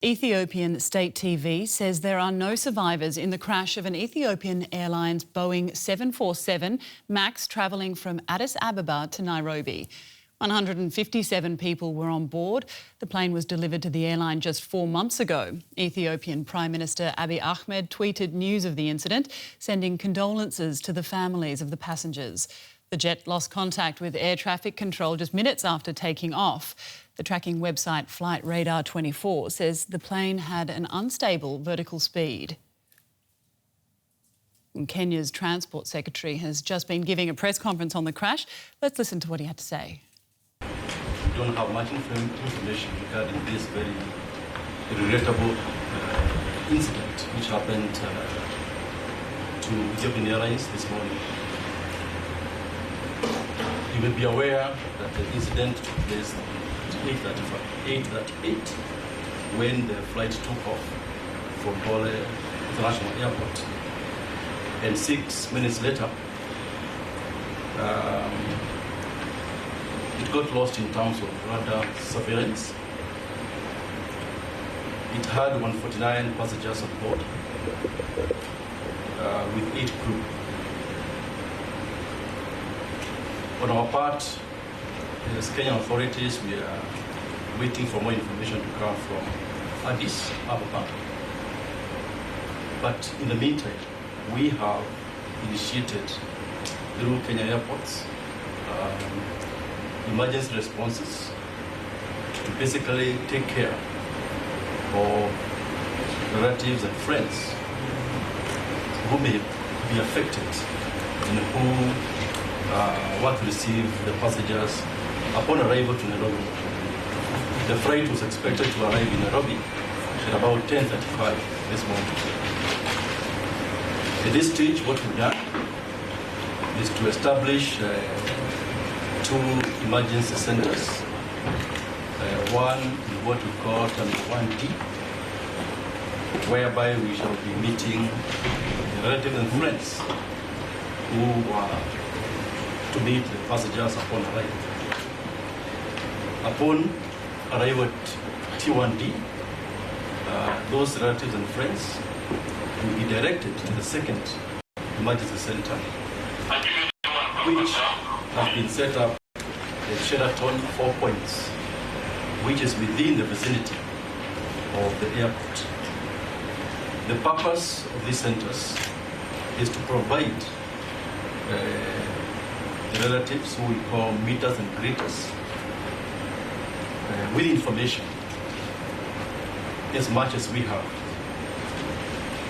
Ethiopian state TV says there are no survivors in the crash of an Ethiopian Airlines Boeing 747 MAX travelling from Addis Ababa to Nairobi. 157 people were on board. The plane was delivered to the airline just 4 months ago. Ethiopian Prime Minister Abiy Ahmed tweeted news of the incident, sending condolences to the families of the passengers. The jet lost contact with air traffic control just minutes after taking off. The tracking website Flight Radar 24 says the plane had an unstable vertical speed. And Kenya's Transport Secretary has just been giving a press conference on the crash. Let's listen to what he had to say. We don't have much information regarding this very regrettable incident which happened to Ethiopian Airlines this morning. You will be aware that the incident took place at 8:38 when the flight took off from Bole International Airport. And 6 minutes later, it got lost in terms of radar surveillance. It had 149 passengers on board with 8 crew. On our part, as Kenyan authorities, we are waiting for more information to come from Addis Ababa. But in the meantime, we have initiated through Kenya airports emergency responses to basically take care of relatives and friends who may be affected and who want to receive the passengers upon arrival to Nairobi. The flight was expected to arrive in Nairobi at about 10:35 this morning. At this stage, what we've done is to establish 2 emergency centers. One is what we call Terminal 1D, whereby we shall be meeting relatives and friends who are to meet the passengers upon arrival. Upon arrival at T1D, those relatives and friends will be directed to the second emergency center, which has been set up at Sheraton 4 Points, which is within the vicinity of the airport. The purpose of these centers is to provide the relatives, who we call meeters and greeters, with information as much as we have.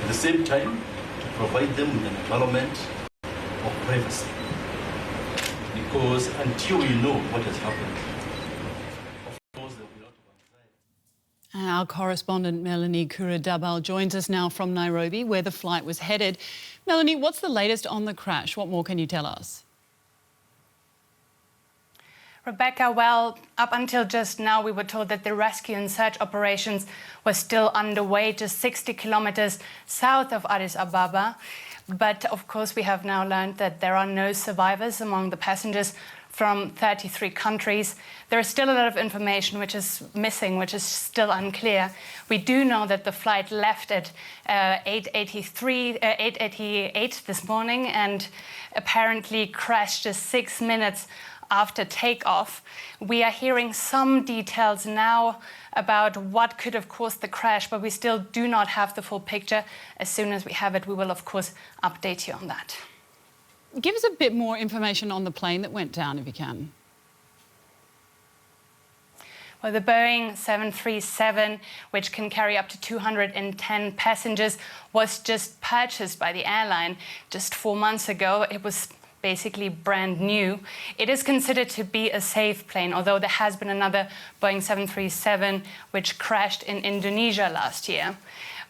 At the same time, to provide them with an environment of privacy. Because until we know what has happened, of course there will be a lot of anxiety. Our correspondent Melanie Kuradabal joins us now from Nairobi, where the flight was headed. Melanie, what's the latest on the crash? What more can you tell us? Rebecca, well, up until just now, we were told that the rescue and search operations were still underway just 60 kilometers south of Addis Ababa. But of course, we have now learned that there are no survivors among the passengers from 33 countries. There is still a lot of information which is missing, which is still unclear. We do know that the flight left at 8:88 this morning and apparently crashed just 6 minutes after takeoff. We are hearing some details now about what could have caused the crash, but we still do not have the full picture. As soon as we have it, we will, of course, update you on that. Give us a bit more information on the plane that went down, if you can. Well, the Boeing 737, which can carry up to 210 passengers, was just purchased by the airline just 4 months ago. It was basically brand new. It is considered to be a safe plane, although there has been another Boeing 737 which crashed in Indonesia last year.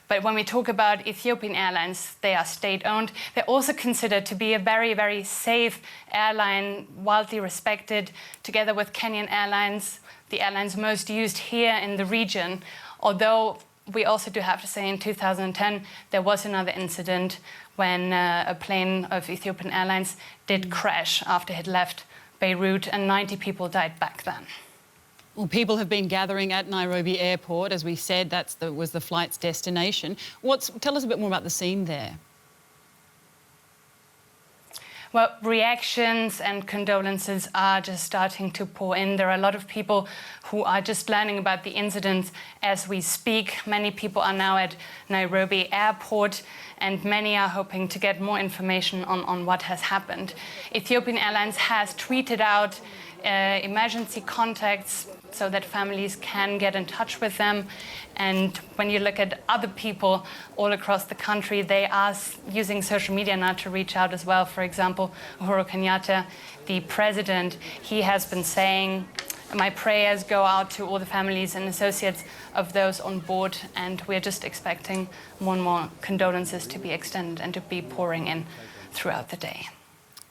But when we talk about Ethiopian Airlines, they are state-owned. They're also considered to be a very, very safe airline, widely respected, together with Kenyan Airlines, the airlines most used here in the region. Although we also do have to say in 2010, there was another incident when a plane of Ethiopian Airlines did crash after it left Beirut, and 90 people died back then. Well, people have been gathering at Nairobi airport. As we said, was the flight's destination. Tell us a bit more about the scene there. Well, reactions and condolences are just starting to pour in. There are a lot of people who are just learning about the incident as we speak. Many people are now at Nairobi airport, and many are hoping to get more information on what has happened. Ethiopian Airlines has tweeted out emergency contacts so that families can get in touch with them. And when you look at other people all across the country, they are using social media now to reach out as well. For example, Uhuru Kenyatta, the president, he has been saying, my prayers go out to all the families and associates of those on board, and we're just expecting more and more condolences to be extended and to be pouring in throughout the day.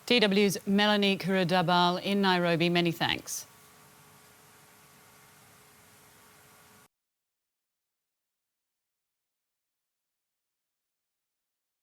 DW's Melanie Kuradabal in Nairobi, many thanks.